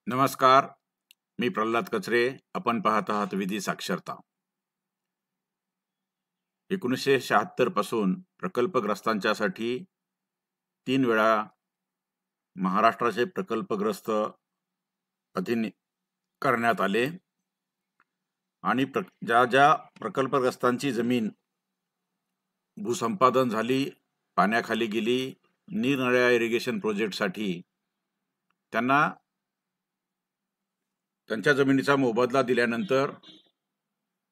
नमस्कार. मी प्रल्हाद कचरे. आपण पाहत आहात विधी साक्षरता. 1976 पासून प्रकल्पग्रस्तांच्यासाठी 3 वेळा महाराष्ट्राचे प्रकल्पग्रस्त अधीन करण्यात आले आणि ज्या ज्या प्रकल्पग्रस्तांची जमीन भूसंपादन झाली, पाण्याखाली गेली, निरनिराळ्या इरिगेशन प्रोजेक्टसाठी त्यांना त्यांच्या जमिनीचा मोबदला दिल्यानंतर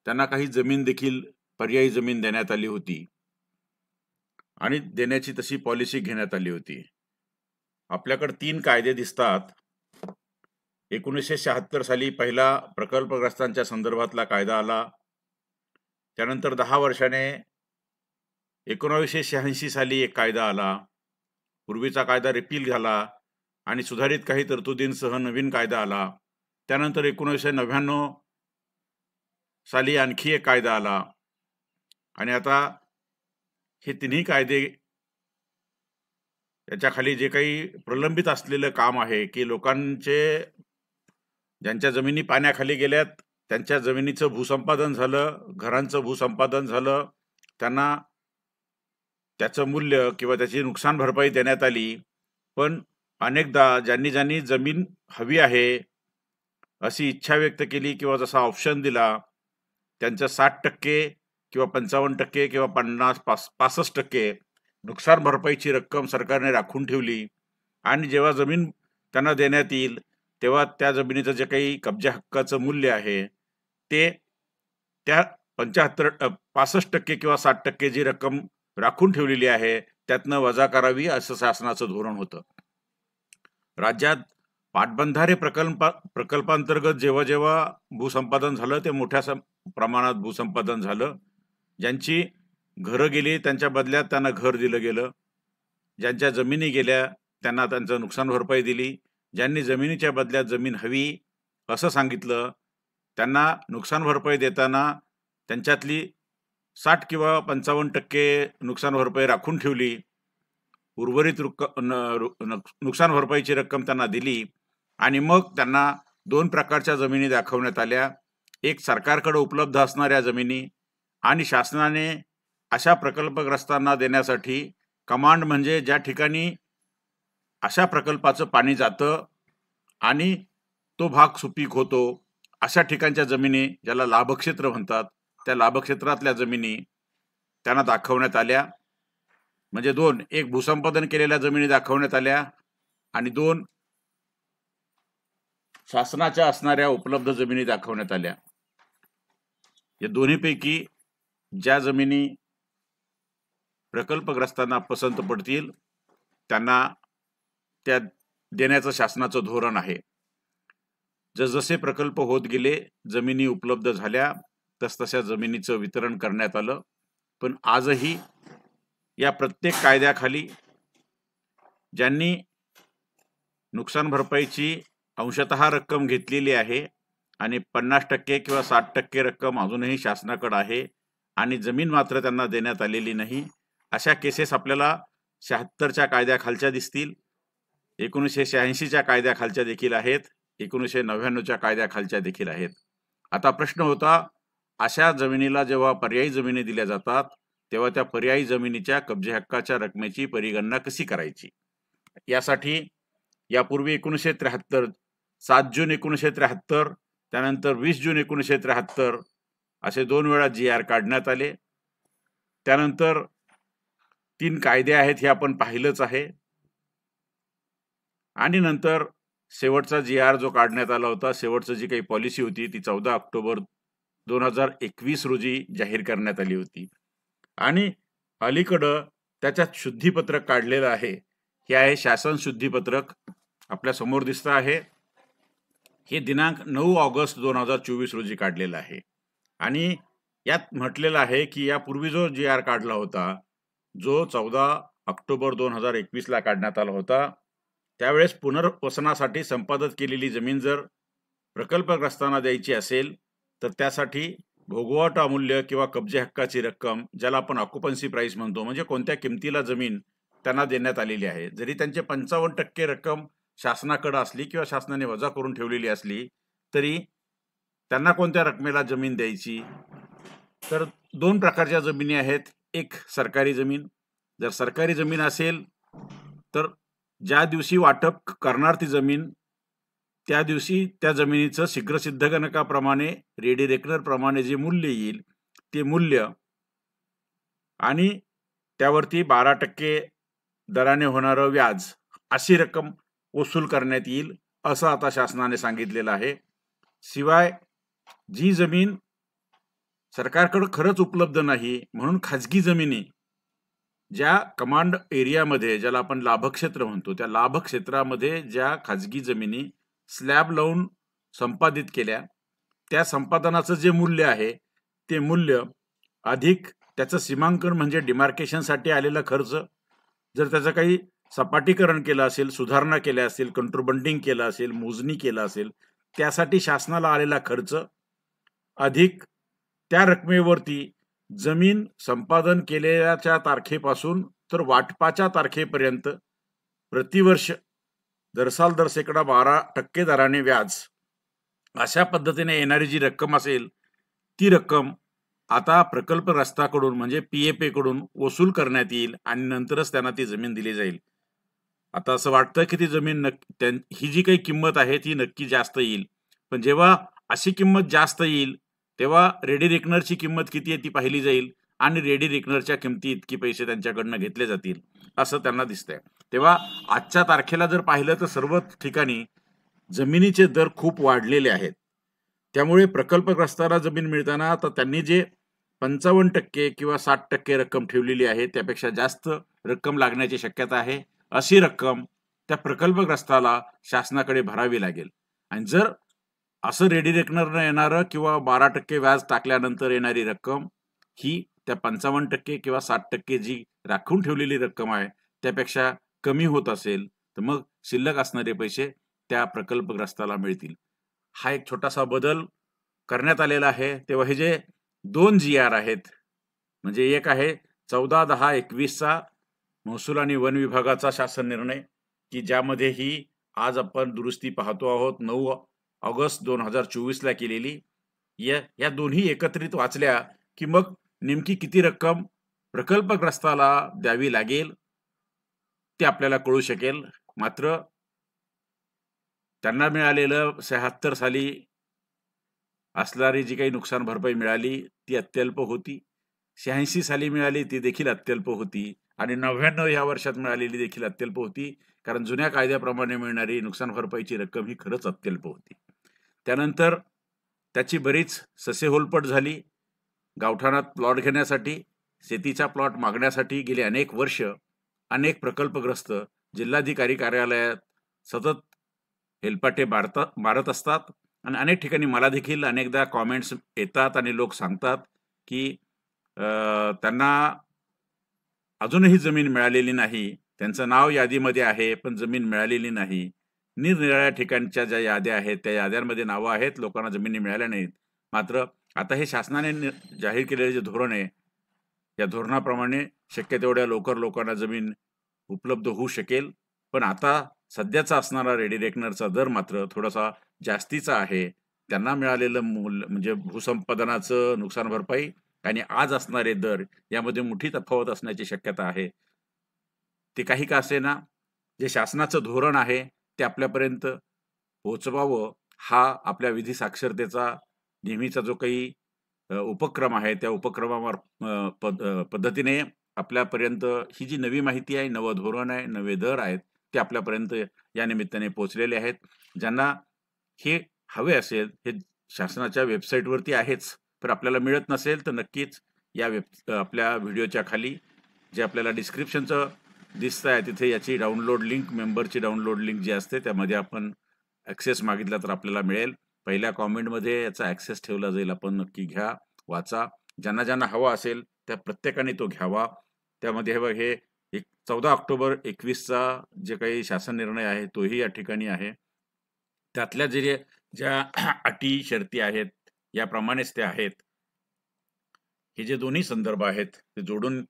त्यांना काही जमीन देखील पर्यायी जमीन देण्यात आली होती आणि देण्याची तशी पॉलिसी घेण्यात आली होती. आपल्याकडे 3 कायदे दिसतात. 1976 साली पहिला प्रकल्पग्रस्तांच्या संदर्भातला कायदा आला. त्यानंतर 10 वर्षाने 1986 साली एक कायदा आला. पूर्वीचा कायदा रिपील झाला आणि सुधारित काही तरतुदींसह नवीन कायदा आला. त्यानंतर 1999 साली आणखी एक कायदा आला आणि आता हे तिन्ही कायदे याच्या खाली जे काही प्रलंबित असलेलं काम आहे की लोकांचे ज्यांच्या जमिनी पाण्याखाली गेल्यात त्यांच्या जमिनीचं भूसंपादन झालं, घरांचं भूसंपादन झालं, त्यांना त्याचं मूल्य किंवा त्याची नुकसान भरपाई देण्यात आली. पण अनेकदा ज्यांनी जमीन हवी आहे अशी इच्छा व्यक्त केली किंवा जसा ऑप्शन दिला त्यांचं 60% किंवा 55% किंवा 65% नुकसान भरपाईची रक्कम सरकारने राखून ठेवली आणि जेव्हा जमीन त्यांना देण्यात येईल तेव्हा त्या जमिनीचं जे काही कब्जा हक्काचं मूल्य आहे ते त्या 65% किंवा 60% जी रक्कम राखून ठेवलेली आहे त्यातनं वजा करावी असं शासनाचं धोरण होतं. राज्यात पाटबंधारे प्रकल्पांतर्गत जेव्हा जेव्हा भूसंपादन झालं ते मोठ्या प्रमाणात भूसंपादन झालं. ज्यांची घरं गेली त्यांच्या बदल्यात त्यांना घर दिलं गेलं. ज्यांच्या जमिनी गेल्या त्यांना त्यांचं नुकसान भरपाई दिली. ज्यांनी जमिनीच्या बदल्यात जमीन हवी असं सांगितलं त्यांना नुकसान भरपाई देताना त्यांच्यातली 60 किंवा 55% नुकसान भरपाई राखून ठेवली. उर्वरित नुकसान भरपाईची रक्कम त्यांना दिली आणि मग त्यांना 2 प्रकारच्या जमिनी दाखवण्यात आल्या. एक सरकारकडे उपलब्ध असणाऱ्या जमिनी आणि शासनाने अशा प्रकल्पग्रस्तांना देण्यासाठी कमांड म्हणजे ज्या ठिकाणी अशा प्रकल्पाचं पाणी जातं आणि तो भाग सुपीक होतो अशा ठिकाणच्या जमिनी ज्याला लाभक्षेत्र म्हणतात त्या लाभक्षेत्रातल्या जमिनी त्यांना दाखवण्यात आल्या. म्हणजे 2, एक भूसंपादन केलेल्या जमिनी दाखवण्यात आल्या आणि 2 शासनाच्या असणाऱ्या उपलब्ध जमिनी दाखवण्यात आल्या. या दोन्हीपैकी ज्या जमिनी प्रकल्पग्रस्तांना पसंत पडतील त्यांना त्या देण्याचं शासनाचं धोरण आहे. जसजसे प्रकल्प होत गेले जमिनी उपलब्ध झाल्या तसतशा जमिनीचं वितरण करण्यात आलं. पण आजही या प्रत्येक कायद्याखाली ज्यांनी नुकसान भरपाईची अंशतः रक्कम घेतलेली आहे आणि 50% किंवा 60% रक्कम अजूनही शासनाकडे आहे आणि जमीन मात्र त्यांना देण्यात आलेली नाही अशा केसेस आपल्याला 76च्या कायद्याखालच्या दिसतील, 1986च्या कायद्याखालच्या देखील आहेत, 1999च्या कायद्याखालच्या देखील आहेत. आता प्रश्न होता अशा जमिनीला जेव्हा पर्यायी जमिनी दिल्या जातात तेव्हा त्या पर्यायी जमिनीच्या कब्जे हक्काच्या रकमेची परिगणना कशी करायची. यासाठी यापूर्वी 1973 7 जून 1973 त्यानंतर 20 जून 1973 असे 2 वेळा GR काढण्यात आले. त्यानंतर 3 कायदे आहेत हे आपण पाहिलंच आहे आणि नंतर शेवटचा GR जो काढण्यात आला होता शेवटची जी काही पॉलिसी होती ती 14 ऑक्टोबर 2021 रोजी जाहीर करण्यात आली होती आणि अलीकडं त्याच्यात शुद्धीपत्रक काढलेलं आहे. हे आहे शासन शुद्धीपत्रक आपल्या समोर दिसतं आहे. हे दिनांक 9 ऑगस्ट 2024 रोजी काढलेलं आहे आणि यात म्हटलेलं आहे की यापूर्वी जो GR काढला होता जो 14 ऑक्टोबर 2021 ला काढण्यात आला होता त्यावेळेस पुनर्वसनासाठी संपादित केलेली जमीन जर प्रकल्पग्रस्तांना द्यायची असेल तर त्यासाठी भोगवट अमूल्य किंवा कब्जे हक्काची रक्कम ज्याला आपण ऑक्युपन्सी प्राइस म्हणतो म्हणजे कोणत्या किमतीला जमीन त्यांना देण्यात आलेली आहे. जरी त्यांचे 55% रक्कम शासनाकडे असली किंवा शासनाने वजा करून ठेवलेली असली तरी त्यांना कोणत्या रकमेला जमीन द्यायची? तर 2 प्रकारच्या जमिनी आहेत. एक सरकारी जमीन. जर सरकारी जमीन असेल तर ज्या दिवशी वाटप करणार ती जमीन त्या दिवशी त्या जमिनीचं शीघ्रसिद्धगणकाप्रमाणे रेडी रेकनर प्रमाणे जे मूल्य येईल ते मूल्य आणि त्यावरती 12% दराने होणारं व्याज अशी रक्कम वसूल करण्यात येईल असं आता शासनाने सांगितलेलं आहे. शिवाय जी जमीन सरकारकडे खरंच उपलब्ध नाही म्हणून खाजगी जमिनी ज्या कमांड एरियामध्ये ज्याला आपण लाभक्षेत्र म्हणतो त्या लाभक्षेत्रामध्ये ज्या खाजगी जमिनी स्लॅब लावून संपादित केल्या त्या संपादनाचं जे मूल्य आहे ते मूल्य अधिक त्याचं सीमांकन म्हणजे डिमार्केशनसाठी आलेला खर्च, जर त्याचं काही सपाटीकरण केलं असेल, सुधारणा केल्या असेल, कंट्रोबंडिंग केलं असेल, मोजणी केलं असेल, त्यासाठी शासनाला आलेला खर्च अधिक त्या रकमेवरती जमीन संपादन केलेल्याच्या तारखेपासून तर वाटपाच्या तारखेपर्यंत प्रतिवर्ष दरसाल दरसेकडा 12% दराने व्याज अशा पद्धतीने येणारी जी रक्कम असेल ती रक्कम आता प्रकल्पग्रस्ताकडून म्हणजे PFA कडून वसूल करण्यात येईल आणि नंतरच त्यांना ती जमीन दिली जाईल. आता असं वाटतं की ती जमीन ही जी काही किंमत आहे ती नक्की जास्त येईल, पण जेव्हा अशी किंमत जास्त येईल तेव्हा रेडी रेकनरची किंमत किती आहे ती पाहिली जाईल आणि रेडी रेकनरच्या किमती इतकी पैसे त्यांच्याकडनं घेतले जातील असं त्यांना दिसतंय. तेव्हा आजच्या तारखेला जर पाहिलं तर सर्व ठिकाणी जमिनीचे दर खूप वाढलेले आहेत. त्यामुळे प्रकल्पग्रस्ताला जमीन मिळताना आता त्यांनी जे 55% किंवा 60% रक्कम ठेवलेली आहे त्यापेक्षा जास्त रक्कम लागण्याची शक्यता आहे. अशी रक्कम त्या प्रकल्पग्रस्ताला शासनाकडे भरावी लागेल आणि जर असं रेडी रेकनरनं येणारं किंवा 12% व्याज टाकल्यानंतर येणारी रक्कम ही त्या 55% किंवा 60% जी राखून ठेवलेली रक्कम आहे त्यापेक्षा कमी होत असेल तर मग शिल्लक असणारे पैसे त्या प्रकल्पग्रस्ताला मिळतील. हा एक छोटासा बदल करण्यात आलेला आहे. तेव्हा हे जे 2 GR आहेत म्हणजे एक आहे 14/10/21 चा महसूल आणि वन विभागाचा शासन निर्णय की ज्यामध्ये ही आज आपण दुरुस्ती पाहतो आहोत 9 ऑगस्ट 2024 ला केलेली. या दोन्ही एकत्रित वाचल्या की मग नेमकी किती रक्कम प्रकल्पग्रस्ताला द्यावी लागेल ते आपल्याला कळू शकेल. मात्र त्यांना मिळालेलं 76 साली असणारी जी काही नुकसान भरपाई मिळाली ती अत्यल्प होती. 86 साली मिळाली ती देखील अत्यल्प होती आणि 99 या वर्षात मिळालेली देखील अत्यल्प होती, कारण जुन्या कायद्याप्रमाणे मिळणारी नुकसान भरपाईची रक्कम ही खरंच अत्यल्प होती. त्यानंतर त्याची बरीच ससेहोलपट झाली. गावठाणात प्लॉट घेण्यासाठी, शेतीचा प्लॉट मागण्यासाठी गेली अनेक वर्ष अनेक प्रकल्पग्रस्त जिल्हाधिकारी कार्यालयात सतत हेलपाटे मारत असतात आणि अनेक ठिकाणी मला देखील अनेकदा कॉमेंट्स येतात आणि लोक सांगतात की त्यांना अजूनही जमीन मिळालेली नाही, त्यांचं नाव यादीमध्ये आहे पण जमीन मिळालेली नाही. निरनिराळ्या ठिकाणच्या ज्या याद्या आहेत त्या याद्यांमध्ये नावं आहेत, लोकांना जमिनी मिळाल्या नाहीत. मात्र आता हे शासनाने जाहीर केलेले जे धोरण आहे या धोरणाप्रमाणे शक्य तेवढ्या लवकर लोकांना जमीन उपलब्ध होऊ शकेल. पण आता सध्याचा असणारा रेडी रेकनरचा दर मात्र थोडासा जास्तीचा आहे. त्यांना मिळालेलं मूल्य म्हणजे भूसंपादनाचं नुकसान भरपाई आणि आज असणारे दर यामध्ये मोठी तफावत असण्याची शक्यता आहे. ते काही का असेना जे शासनाचं धोरण आहे ते आपल्यापर्यंत पोहोचवावं हा आपल्या विधी साक्षरतेचा नेहमीचा जो काही उपक्रम आहे त्या उपक्रमावर पद्धतीने आपल्यापर्यंत ही जी नवी माहिती आहे, नवं धोरण आहे, नवे दर आहेत ते आपल्यापर्यंत या निमित्ताने पोहोचलेले आहेत. ज्यांना हे हवे असेल हे शासनाच्या वेबसाईटवरती आहेच, पण आपल्याला मिळत नसेल तर नक्कीच या आपल्या व्हिडिओच्या खाली जे आपल्याला डिस्क्रिप्शनचं दिसत आहे तिथे याची डाउनलोड लिंक, मेंबरची डाउनलोड लिंक जी असते त्यामध्ये आपण ॲक्सेस मागितला तर आपल्याला मिळेल. पहिल्या कॉमेंटमध्ये याचा ॲक्सेस ठेवला जाईल, आपण नक्की घ्या, वाचा. ज्यांना ज्यांना हवा असेल त्या प्रत्येकाने तो घ्यावा. त्यामध्ये हे 14 ऑक्टोबर 21 चा जे काही शासन निर्णय आहे तोही या ठिकाणी आहे. त्यातल्या ज्या अटी शर्ती आहेत याप्रमाणेच ते आहेत. हे जे दोन्ही संदर्भ आहेत ते जोडून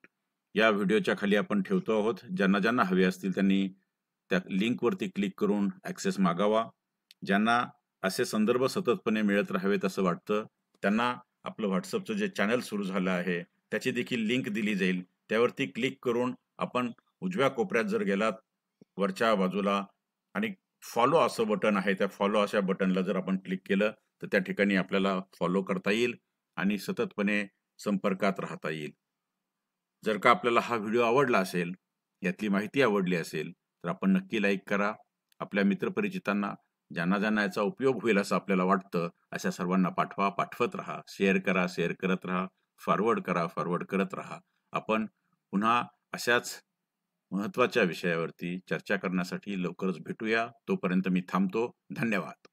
या व्हिडिओच्या खाली आपण ठेवतो आहोत. ज्यांना ज्यांना हवे असतील त्यांनी त्या लिंकवरती क्लिक करून ॲक्सेस मागावा. ज्यांना असे संदर्भ सततपणे मिळत राहावेत असं वाटतं, त्यांना आपलं WhatsAppचं जे चॅनल सुरू झालं आहे, त्याची देखील लिंक दिली जाईल. त्यावरती क्लिक करून आपण उजव्या कोपऱ्यात जर गेलात, वरच्या बाजूला आणि फॉलो असं बटन आहे, त्या फॉलो अशा बटनला जर आपण क्लिक केलं, तर त्या ठिकाणी आपल्याला फॉलो करता येईल आणि सततपणे संपर्कात राहता येईल. जर का आपल्याला हा व्हिडिओ आवडला असेल, यातली माहिती आवडली असेल, तर आपण नक्की लाईक करा. आपल्या मित्रपरिचितांना, ज्यांना याचा उपयोग होईल असं आपल्याला वाटतं, अशा सर्वांना पाठवा, पाठवत राहा. शेअर करा, शेअर करत राहा. फॉरवर्ड करा, फॉरवर्ड करत राहा. आपण पुन्हा अशाच महत्त्वाच्या विषयावरती चर्चा करण्यासाठी लवकरच भेटूया. तोपर्यंत मी थांबतो. धन्यवाद.